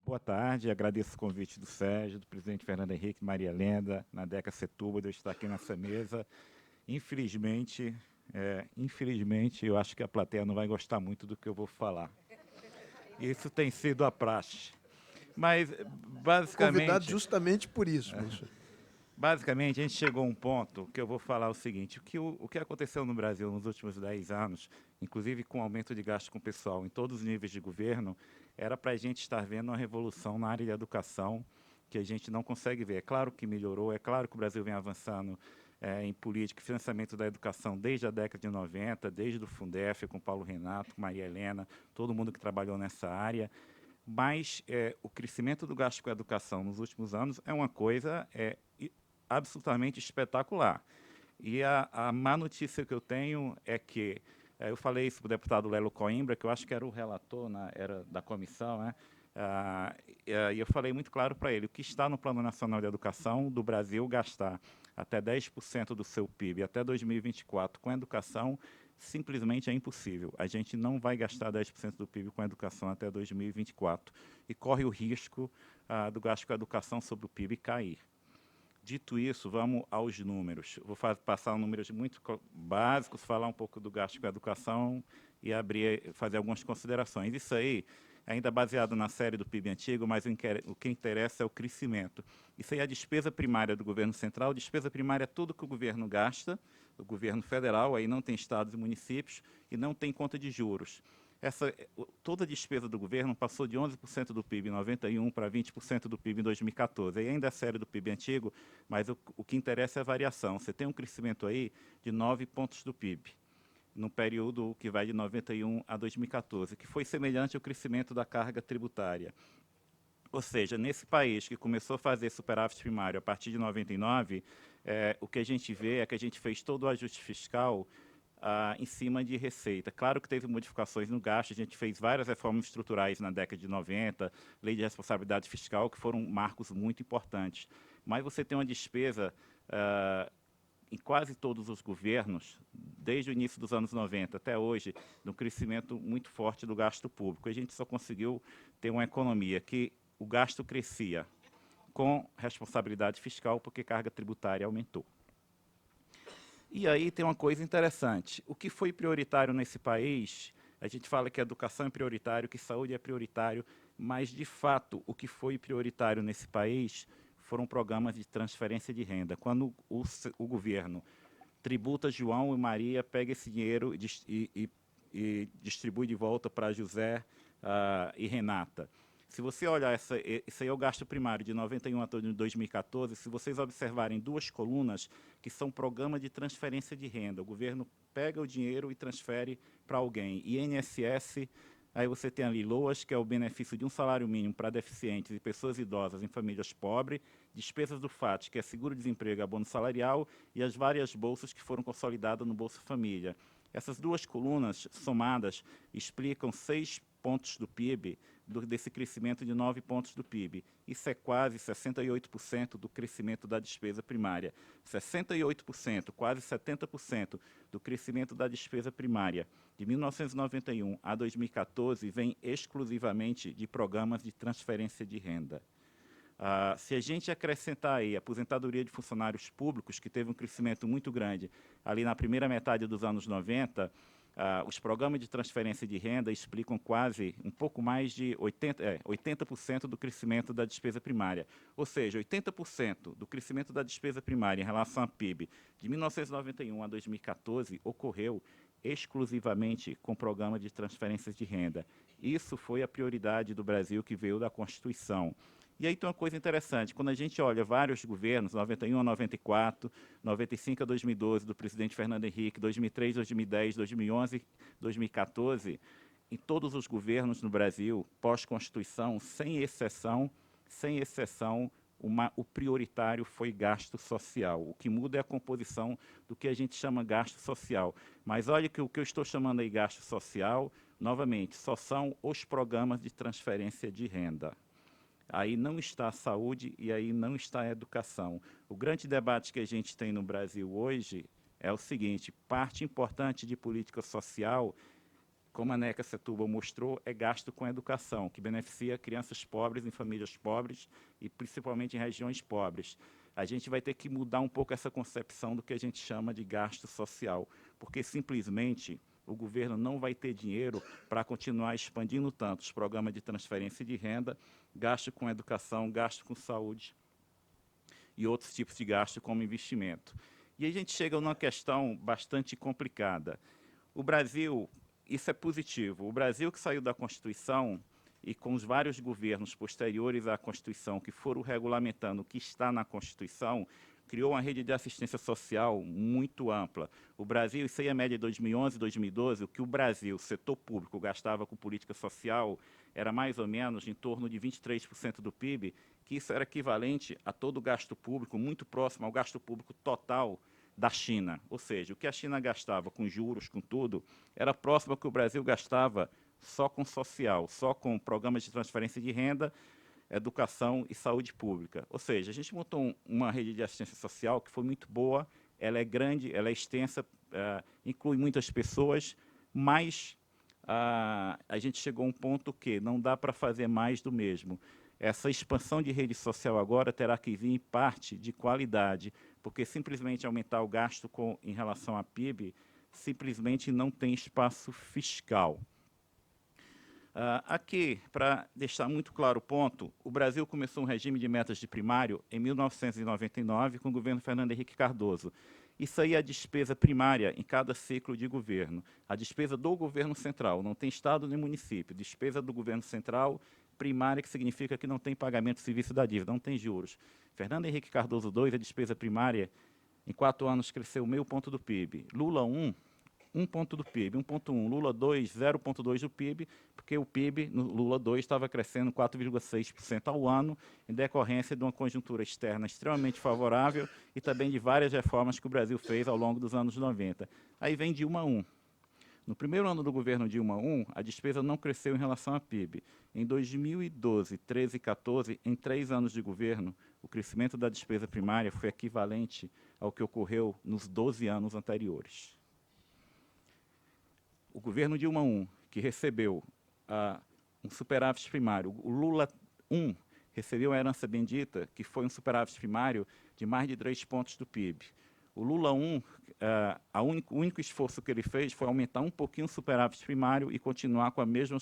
Boa tarde, agradeço o convite do Sérgio, do presidente Fernando Henrique, Maria Helena, Nadeca Setúbal, de eu estar aqui nessa mesa. Infelizmente, eu acho que a plateia não vai gostar muito do que eu vou falar. Isso tem sido a praxe. Mas, Convidado basicamente, justamente por isso, professor. basicamente, a gente chegou a um ponto que eu vou falar o seguinte: o que aconteceu no Brasil nos últimos 10 anos, inclusive com o aumento de gasto com o pessoal em todos os níveis de governo, era para a gente estar vendo uma revolução na área de educação que a gente não consegue ver. É claro que melhorou, é claro que o Brasil vem avançando em política e financiamento da educação desde a década de 90, desde o Fundef, com Paulo Renato, com Maria Helena, todo mundo que trabalhou nessa área. Mas o crescimento do gasto com a educação nos últimos anos é uma coisa absolutamente espetacular. E a má notícia que eu tenho é que, eu falei isso para o deputado Lelo Coimbra, que eu acho que era o relator, era da comissão, né? E eu falei muito claro para ele, o que está no Plano Nacional de Educação do Brasil gastar até 10% do seu PIB até 2024 com educação, simplesmente é impossível. A gente não vai gastar 10% do PIB com educação até 2024 e corre o risco do gasto com a educação sobre o PIB cair. Dito isso, vamos aos números. Vou passar números muito básicos, falar um pouco do gasto com a educação e fazer algumas considerações. Isso aí, ainda baseado na série do PIB antigo, mas o que interessa é o crescimento. Isso aí é a despesa primária do governo central. Despesa primária é tudo que o governo gasta, o governo federal, aí não tem estados e municípios, e não tem conta de juros. Toda a despesa do governo passou de 11% do PIB em 91 para 20% do PIB em 2014. E ainda é série do PIB antigo, mas o que interessa é a variação. Você tem um crescimento aí de 9 pontos do PIB, no período que vai de 91 a 2014, que foi semelhante ao crescimento da carga tributária. Ou seja, nesse país que começou a fazer superávit primário a partir de 99, o que a gente vê é que a gente fez todo o ajuste fiscal em cima de receita. Claro que teve modificações no gasto, a gente fez várias reformas estruturais na década de 90, lei de responsabilidade fiscal, que foram marcos muito importantes. Mas você tem uma despesa em quase todos os governos, desde o início dos anos 90 até hoje, de um crescimento muito forte do gasto público. A gente só conseguiu ter uma economia que o gasto crescia com responsabilidade fiscal porque carga tributária aumentou. E aí tem uma coisa interessante. O que foi prioritário nesse país, a gente fala que a educação é prioritário, que saúde é prioritário, mas, de fato, o que foi prioritário nesse país foram programas de transferência de renda. Quando o governo tributa João e Maria, pega esse dinheiro e distribui de volta para José e Renata. Se você olhar, esse aí é o gasto primário de 91 a 2014, se vocês observarem duas colunas, que são programa de transferência de renda, o governo pega o dinheiro e transfere para alguém. INSS, aí você tem ali LOAS, que é o benefício de um salário mínimo para deficientes e pessoas idosas em famílias pobres, despesas do FAT, que é seguro-desemprego e abono salarial, e as várias bolsas que foram consolidadas no Bolsa Família. Essas duas colunas somadas explicam 6 pontos do PIB, desse crescimento de 9 pontos do PIB. Isso é quase 68% do crescimento da despesa primária. 68%, quase 70% do crescimento da despesa primária de 1991 a 2014 vem exclusivamente de programas de transferência de renda. Se a gente acrescentar aí a aposentadoria de funcionários públicos, que teve um crescimento muito grande ali na primeira metade dos anos 90, os programas de transferência de renda explicam quase um pouco mais de 80% do crescimento da despesa primária. Ou seja, 80% do crescimento da despesa primária em relação ao PIB de 1991 a 2014 ocorreu exclusivamente com programa de transferências de renda. Isso foi a prioridade do Brasil que veio da Constituição. E aí tem uma coisa interessante, quando a gente olha vários governos, 91 a 94, 95 a 2012, do presidente Fernando Henrique, 2003, 2010, 2011, 2014, em todos os governos no Brasil, pós-Constituição, sem exceção, o prioritário foi gasto social. O que muda é a composição do que a gente chama gasto social. Mas olha que o que eu estou chamando aí gasto social, novamente, só são os programas de transferência de renda. Aí não está a saúde e aí não está a educação. O grande debate que a gente tem no Brasil hoje é o seguinte: parte importante de política social como a NECA Setúbal mostrou, é gasto com educação, que beneficia crianças pobres em famílias pobres e principalmente em regiões pobres. A gente vai ter que mudar um pouco essa concepção do que a gente chama de gasto social, porque simplesmente o governo não vai ter dinheiro para continuar expandindo tanto os programas de transferência de renda, gasto com educação, gasto com saúde e outros tipos de gasto como investimento. E aí a gente chega numa questão bastante complicada. O Brasil, isso é positivo, o Brasil que saiu da Constituição e com os vários governos posteriores à Constituição que foram regulamentando o que está na Constituição, criou uma rede de assistência social muito ampla. O Brasil, isso aí é a média de 2011 e 2012, o que o Brasil, o setor público, gastava com política social era mais ou menos em torno de 23% do PIB, que isso era equivalente a todo o gasto público, muito próximo ao gasto público total da China. Ou seja, o que a China gastava com juros, com tudo, era próximo ao que o Brasil gastava só com social, só com programas de transferência de renda, educação e saúde pública. Ou seja, a gente montou uma rede de assistência social que foi muito boa, ela é grande, ela é extensa, inclui muitas pessoas, mas a gente chegou a um ponto que não dá para fazer mais do mesmo. Essa expansão de rede social agora terá que vir em parte de qualidade, porque simplesmente aumentar o gasto em relação à PIB simplesmente não tem espaço fiscal. Aqui, para deixar muito claro o ponto, o Brasil começou um regime de metas de primário em 1999 com o governo Fernando Henrique Cardoso. Isso aí é a despesa primária em cada ciclo de governo. A despesa do governo central, não tem estado nem município. Despesa do governo central primária, que significa que não tem pagamento de serviço da dívida, não tem juros. Fernando Henrique Cardoso II, a despesa primária, em 4 anos cresceu meio ponto do PIB. Lula 1 ponto do PIB, 1,1. Lula 2, 0,2 do PIB, porque o PIB no Lula 2 estava crescendo 4,6% ao ano, em decorrência de uma conjuntura externa extremamente favorável e também de várias reformas que o Brasil fez ao longo dos anos 90. Aí vem Dilma 1. No primeiro ano do governo Dilma 1, a despesa não cresceu em relação ao PIB. Em 2012, 13 e 14, em 3 anos de governo, o crescimento da despesa primária foi equivalente ao que ocorreu nos 12 anos anteriores. O governo Dilma 1, que recebeu um superávit primário, o Lula 1 recebeu a herança bendita, que foi um superávit primário de mais de 3 pontos do PIB. O Lula 1, o único esforço que ele fez foi aumentar um pouquinho o superávit primário e continuar com a mesma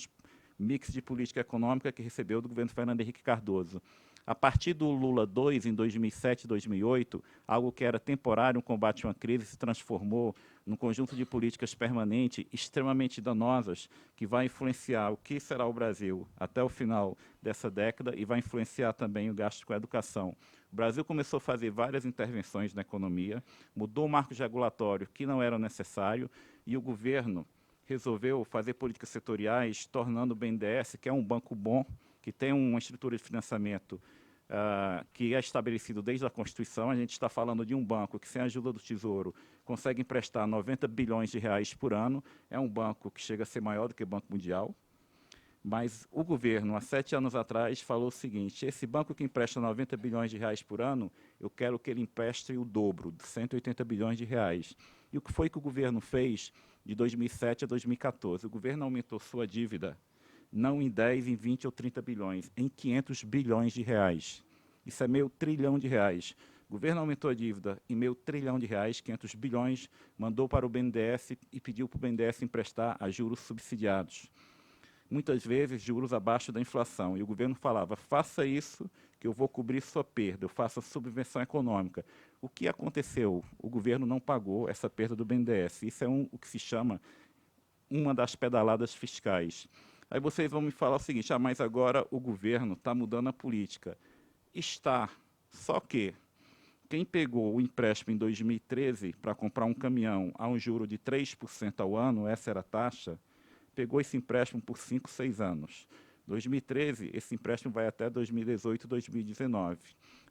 mix de política econômica que recebeu do governo Fernando Henrique Cardoso. A partir do Lula 2, em 2007 e 2008, algo que era temporário, um combate a uma crise, se transformou num conjunto de políticas permanentes, extremamente danosas, que vai influenciar o que será o Brasil até o final dessa década e vai influenciar também o gasto com a educação. O Brasil começou a fazer várias intervenções na economia, mudou marcos regulatórios que não eram necessários e o governo resolveu fazer políticas setoriais, tornando o BNDES, que é um banco bom, que tem uma estrutura de financiamento que é estabelecido desde a Constituição. A gente está falando de um banco que, sem a ajuda do Tesouro, consegue emprestar 90 bilhões de reais por ano. É um banco que chega a ser maior do que o Banco Mundial. Mas o governo, há 7 anos atrás, falou o seguinte: esse banco que empresta 90 bilhões de reais por ano, eu quero que ele empreste o dobro, de 180 bilhões de reais. E o que foi que o governo fez de 2007 a 2014? O governo aumentou sua dívida não em 10, em 20 ou 30 bilhões, em 500 bilhões de reais. Isso é meio trilhão de reais. O governo aumentou a dívida em meio trilhão de reais, 500 bilhões, mandou para o BNDES e pediu para o BNDES emprestar a juros subsidiados. Muitas vezes, juros abaixo da inflação. E o governo falava, faça isso que eu vou cobrir sua perda, eu faço a subvenção econômica. O que aconteceu? O governo não pagou essa perda do BNDES. Isso é o que se chama uma das pedaladas fiscais. Aí vocês vão me falar o seguinte: mas agora o governo está mudando a política. Está, só que quem pegou o empréstimo em 2013 para comprar um caminhão a um juro de 3% ao ano, essa era a taxa, pegou esse empréstimo por 5, 6 anos. 2013, esse empréstimo vai até 2018, 2019.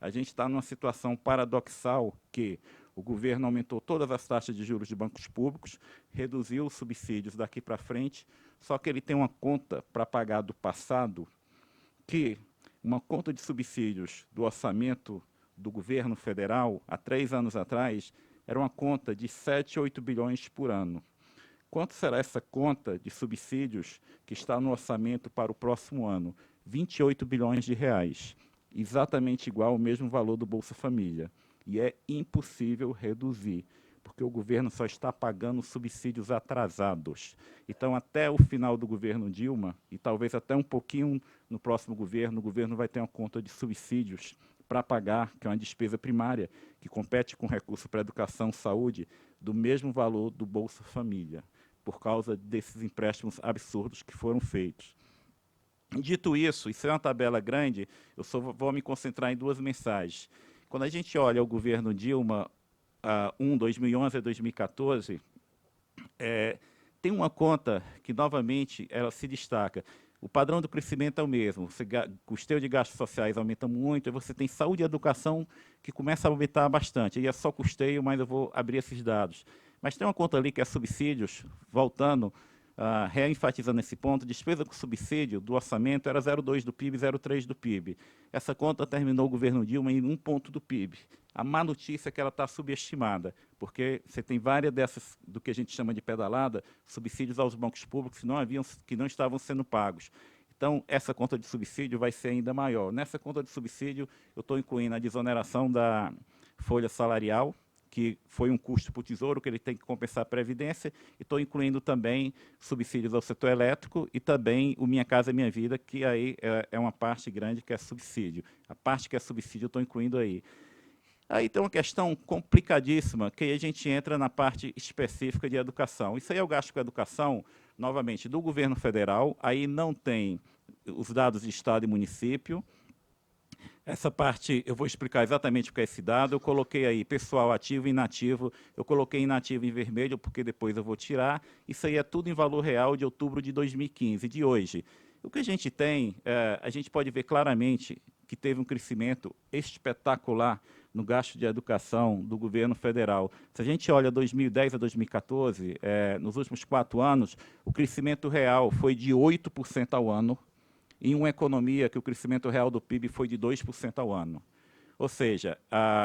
A gente está numa situação paradoxal que o governo aumentou todas as taxas de juros de bancos públicos, reduziu os subsídios daqui para frente, só que ele tem uma conta para pagar do passado, que uma conta de subsídios do orçamento do governo federal, há 3 anos atrás, era uma conta de 7, 8 bilhões por ano. Quanto será essa conta de subsídios que está no orçamento para o próximo ano? 28 bilhões de reais, exatamente igual ao mesmo valor do Bolsa Família. E é impossível reduzir, porque o governo só está pagando subsídios atrasados. Então, até o final do governo Dilma, e talvez até um pouquinho no próximo governo, o governo vai ter uma conta de subsídios para pagar, que é uma despesa primária, que compete com recurso para educação, saúde, do mesmo valor do Bolsa Família, por causa desses empréstimos absurdos que foram feitos. Dito isso é uma tabela grande, eu só vou me concentrar em duas mensagens. Quando a gente olha o governo Dilma, 2011 a 2014, tem uma conta que, novamente, ela se destaca. O padrão do crescimento é o mesmo. O custeio de gastos sociais aumenta muito, e você tem saúde e educação que começa a aumentar bastante. Aí é só custeio, mas eu vou abrir esses dados. Mas tem uma conta ali que é subsídios, voltando, reenfatizando esse ponto, despesa com subsídio do orçamento era 0,2 do PIB, 0,3 do PIB. Essa conta terminou o governo Dilma em 1 ponto do PIB. A má notícia é que ela está subestimada, porque você tem várias dessas, do que a gente chama de pedalada, subsídios aos bancos públicos que não estavam sendo pagos. Então, essa conta de subsídio vai ser ainda maior. Nessa conta de subsídio, eu estou incluindo a desoneração da folha salarial, que foi um custo para o Tesouro, que ele tem que compensar a Previdência, e estou incluindo também subsídios ao setor elétrico e também o Minha Casa Minha Vida, que aí é uma parte grande que é subsídio. A parte que é subsídio eu estou incluindo aí. Aí tem uma questão complicadíssima, que aí a gente entra na parte específica de educação. Isso aí é o gasto com educação, novamente, do governo federal, aí não tem os dados de Estado e município. Essa parte, eu vou explicar exatamente o que é esse dado. Eu coloquei aí pessoal ativo e inativo. Eu coloquei inativo em vermelho, porque depois eu vou tirar. Isso aí é tudo em valor real de outubro de 2015, de hoje. O que a gente tem, a gente pode ver claramente que teve um crescimento espetacular no gasto de educação do governo federal. Se a gente olha 2010 a 2014, nos últimos 4 anos, o crescimento real foi de 8% ao ano, em uma economia que o crescimento real do PIB foi de 2% ao ano. Ou seja,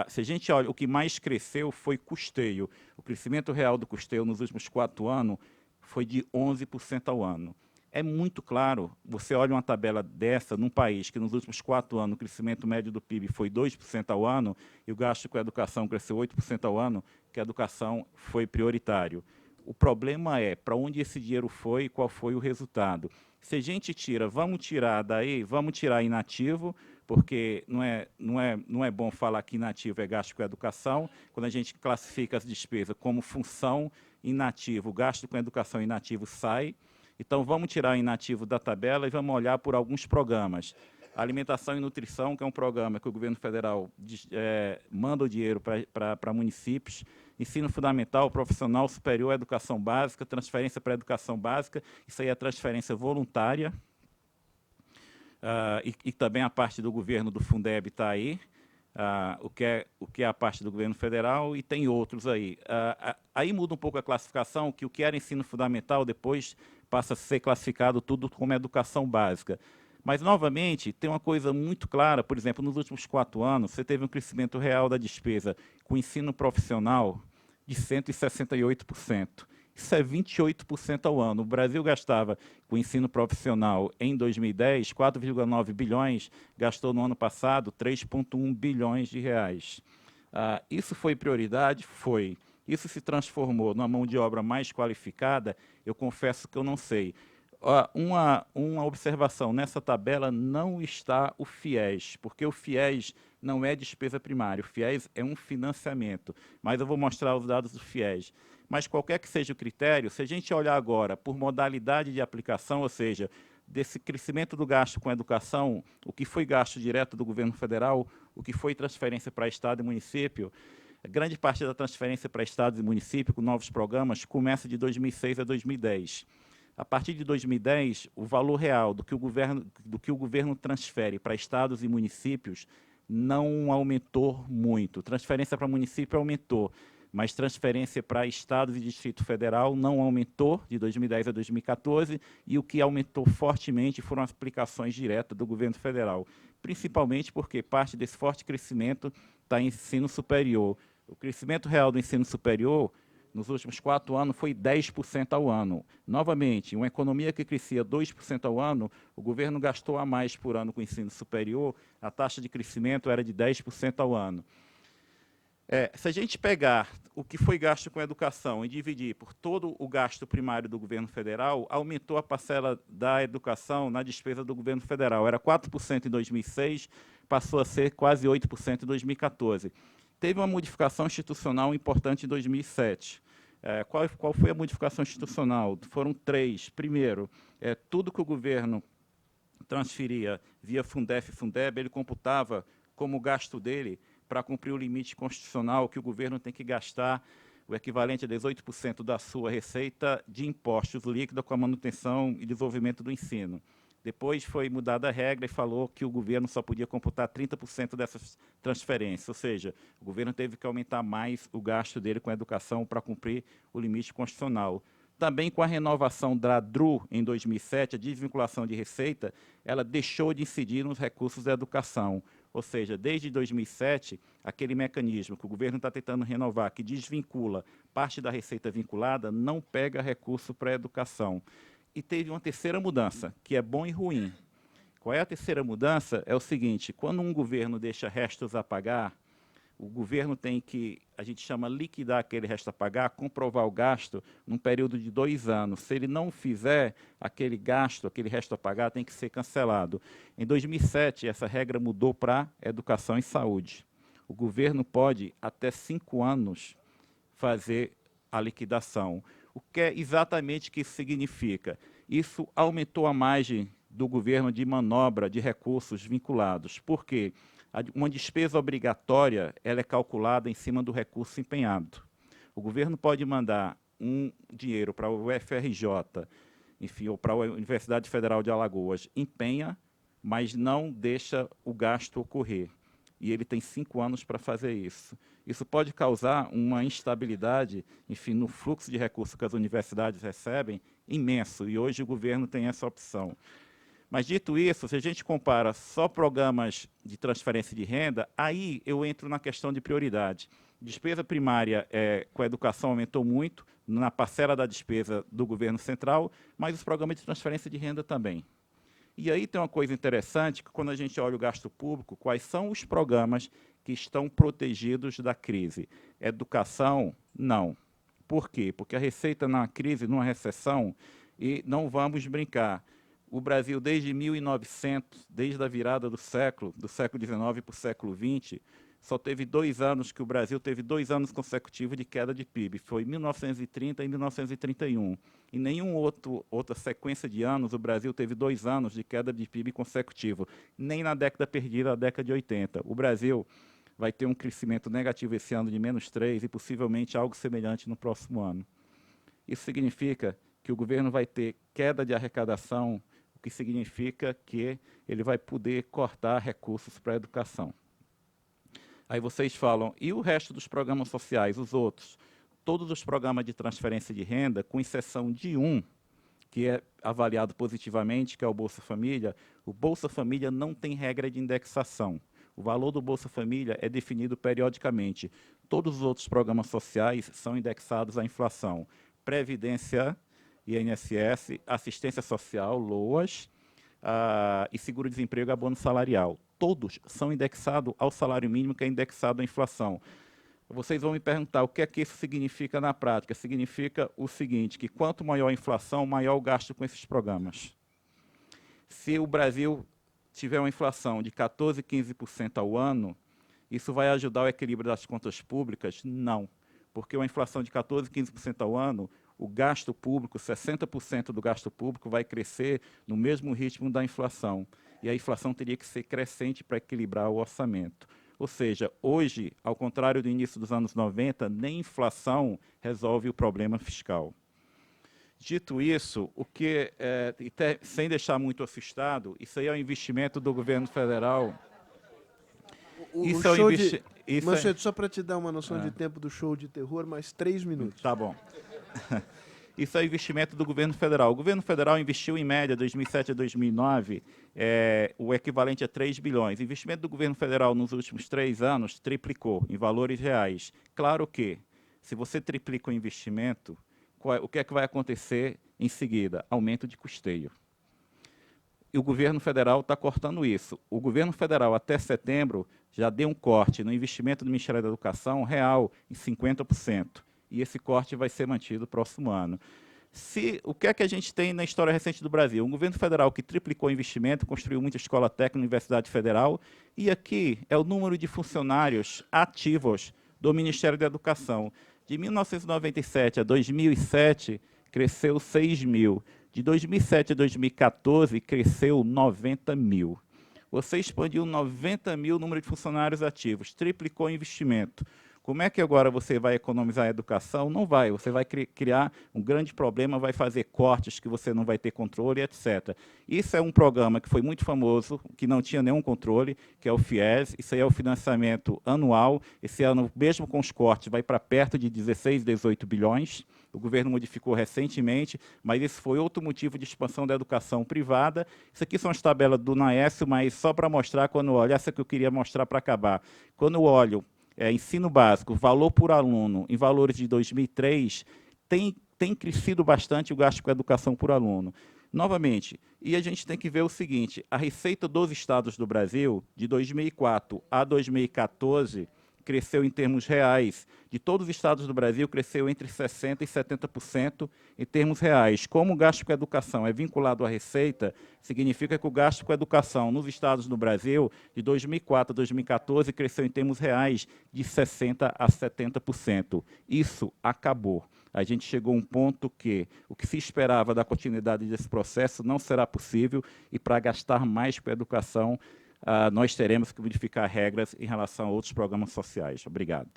se a gente olha, o que mais cresceu foi custeio. O crescimento real do custeio nos últimos 4 anos foi de 11% ao ano. É muito claro, você olha uma tabela dessa num país que nos últimos 4 anos o crescimento médio do PIB foi 2% ao ano e o gasto com a educação cresceu 8% ao ano, que a educação foi prioritário. O problema é para onde esse dinheiro foi e qual foi o resultado. Se a gente tira, vamos tirar inativo, porque não é bom falar que inativo é gasto com a educação. Quando a gente classifica as despesas como função inativo, o gasto com a educação inativo sai. Então, vamos tirar o inativo da tabela e vamos olhar por alguns programas. Alimentação e Nutrição, que é um programa que o governo federal manda o dinheiro para municípios. Ensino Fundamental, Profissional Superior, Educação Básica, transferência para a Educação Básica, isso aí é transferência voluntária. E também a parte do governo do Fundeb está aí, o que é a parte do governo federal, e tem outros aí. Aí muda um pouco a classificação, que o que era ensino fundamental depois passa a ser classificado tudo como educação básica. Mas, novamente, tem uma coisa muito clara, por exemplo, nos últimos 4 anos, você teve um crescimento real da despesa com ensino profissional de 168%. Isso é 28% ao ano. O Brasil gastava com ensino profissional em 2010, 4,9 bilhões, gastou no ano passado 3,1 bilhões de reais. Isso foi prioridade? Foi. Isso se transformou numa mão de obra mais qualificada? Eu confesso que eu não sei. Uma observação, nessa tabela não está o FIES, porque o FIES não é despesa primária, o FIES é um financiamento, mas eu vou mostrar os dados do FIES. Mas qualquer que seja o critério, se a gente olhar agora por modalidade de aplicação, ou seja, desse crescimento do gasto com a educação, o que foi gasto direto do governo federal, o que foi transferência para Estado e município, a grande parte da transferência para Estados e municípios, com novos programas, começa de 2006 a 2010. A partir de 2010, o valor real do que o governo transfere para estados e municípios não aumentou muito. Transferência para município aumentou, mas transferência para estados e Distrito Federal não aumentou de 2010 a 2014, e o que aumentou fortemente foram as aplicações diretas do governo federal, principalmente porque parte desse forte crescimento está em ensino superior. O crescimento real do ensino superior nos últimos 4 anos foi 10% ao ano. Novamente, uma economia que crescia 2% ao ano, o governo gastou a mais por ano com o ensino superior, a taxa de crescimento era de 10% ao ano. Se a gente pegar o que foi gasto com a educação e dividir por todo o gasto primário do governo federal, aumentou a parcela da educação na despesa do governo federal. Era 4% em 2006, passou a ser quase 8% em 2014. Teve uma modificação institucional importante em 2007. Qual foi a modificação institucional? Foram 3. Primeiro, tudo que o governo transferia via Fundef e Fundeb, ele computava como gasto dele para cumprir o limite constitucional que o governo tem que gastar o equivalente a 18% da sua receita de impostos líquidos com a manutenção e desenvolvimento do ensino. Depois foi mudada a regra e falou que o governo só podia computar 30% dessas transferências, ou seja, o governo teve que aumentar mais o gasto dele com a educação para cumprir o limite constitucional. Também com a renovação da DRU em 2007, a desvinculação de receita, ela deixou de incidir nos recursos da educação. Ou seja, desde 2007, aquele mecanismo que o governo está tentando renovar, que desvincula parte da receita vinculada, não pega recurso para a educação. E teve uma terceira mudança, que é bom e ruim. Qual é a terceira mudança? É o seguinte, quando um governo deixa restos a pagar, o governo tem que, a gente chama liquidar aquele resto a pagar, comprovar o gasto num período de 2 anos. Se ele não fizer aquele gasto, aquele resto a pagar, tem que ser cancelado. Em 2007, essa regra mudou para educação e saúde. O governo pode, até 5 anos, fazer a liquidação. O que é exatamente que isso significa? Isso aumentou a margem do governo de manobra de recursos vinculados. Por quê? Uma despesa obrigatória ela é calculada em cima do recurso empenhado. O governo pode mandar um dinheiro para o UFRJ, enfim, ou para a Universidade Federal de Alagoas, empenha, mas não deixa o gasto ocorrer. E ele tem 5 anos para fazer isso. Isso pode causar uma instabilidade, enfim, no fluxo de recursos que as universidades recebem, imenso, e hoje o governo tem essa opção. Mas, dito isso, se a gente compara só programas de transferência de renda, aí eu entro na questão de prioridade. Despesa primária com a educação aumentou muito, na parcela da despesa do governo central, mas os programas de transferência de renda também. E aí tem uma coisa interessante, que quando a gente olha o gasto público, quais são os programas que estão protegidos da crise? Educação, não. Por quê? Porque a receita na crise, numa recessão, e não vamos brincar, o Brasil, desde 1900, desde a virada do século XIX para o século XX, só teve 2 anos que o Brasil teve 2 anos consecutivos de queda de PIB. Foi 1930 e 1931. Em outra sequência de anos, o Brasil teve 2 anos de queda de PIB consecutivo. Nem na década perdida, a década de 80. O Brasil vai ter um crescimento negativo esse ano de -3 e possivelmente algo semelhante no próximo ano. Isso significa que o governo vai ter queda de arrecadação, o que significa que ele vai poder cortar recursos para a educação. Aí vocês falam, e o resto dos programas sociais, os outros? Todos os programas de transferência de renda, com exceção de um, que é avaliado positivamente, que é o Bolsa Família, o Bolsa Família não tem regra de indexação. O valor do Bolsa Família é definido periodicamente. Todos os outros programas sociais são indexados à inflação. Previdência, INSS, assistência social, LOAS, e seguro-desemprego, abono salarial. Todos são indexados ao salário mínimo, que é indexado à inflação. Vocês vão me perguntar o que é que isso significa na prática. Significa o seguinte, que quanto maior a inflação, maior o gasto com esses programas. Se o Brasil tiver uma inflação de 14%, 15% ao ano, isso vai ajudar o equilíbrio das contas públicas? Não, porque uma inflação de 14%, 15% ao ano, o gasto público, 60% do gasto público vai crescer no mesmo ritmo da inflação. E a inflação teria que ser crescente para equilibrar o orçamento. Ou seja, hoje, ao contrário do início dos anos 90, nem inflação resolve o problema fiscal. Dito isso, sem deixar muito assustado, isso aí é um investimento do governo federal. Manchetti, só para te dar uma noção de tempo do show de terror, mais 3 minutos. Tá bom. Isso é investimento do governo federal. O governo federal investiu, em média, 2007 a 2009, o equivalente a 3 bilhões. O investimento do governo federal nos últimos 3 anos triplicou em valores reais. Claro que, Se você triplica o investimento, o que é que vai acontecer em seguida? Aumento de custeio. E o governo federal está cortando isso. O governo federal, até setembro, já deu um corte no investimento do Ministério da Educação real em 50%. E esse corte vai ser mantido no próximo ano. O que é que a gente tem na história recente do Brasil? Um governo federal que triplicou o investimento, construiu muita escola técnica, universidade federal, e aqui é o número de funcionários ativos do Ministério da Educação. De 1997 a 2007, cresceu 6 mil. De 2007 a 2014, cresceu 90 mil. Você expandiu 90 mil o número de funcionários ativos, triplicou o investimento. Como é que agora você vai economizar a educação? Não vai. Você vai criar um grande problema, vai fazer cortes que você não vai ter controle, etc. Isso é um programa que foi muito famoso, que não tinha nenhum controle, que é o FIES. Isso aí é o financiamento anual. Esse ano, mesmo com os cortes, vai para perto de 16, 18 bilhões. O governo modificou recentemente, mas esse foi outro motivo de expansão da educação privada. Isso aqui são as tabelas do NAESO, mas só para mostrar, quando eu olho, essa que eu queria mostrar para acabar. Quando eu olho ensino básico, valor por aluno, em valores de 2003, tem crescido bastante o gasto com a educação por aluno. Novamente, e a gente tem que ver o seguinte, a receita dos estados do Brasil, de 2004 a 2014, cresceu em termos reais. De todos os estados do Brasil, cresceu entre 60% e 70% em termos reais. Como o gasto com a educação é vinculado à receita, significa que o gasto com a educação nos estados do Brasil, de 2004 a 2014, cresceu em termos reais de 60% a 70%. Isso acabou. A gente chegou a um ponto que o que se esperava da continuidade desse processo não será possível, e para gastar mais com a educação, nós teremos que modificar regras em relação a outros programas sociais. Obrigado.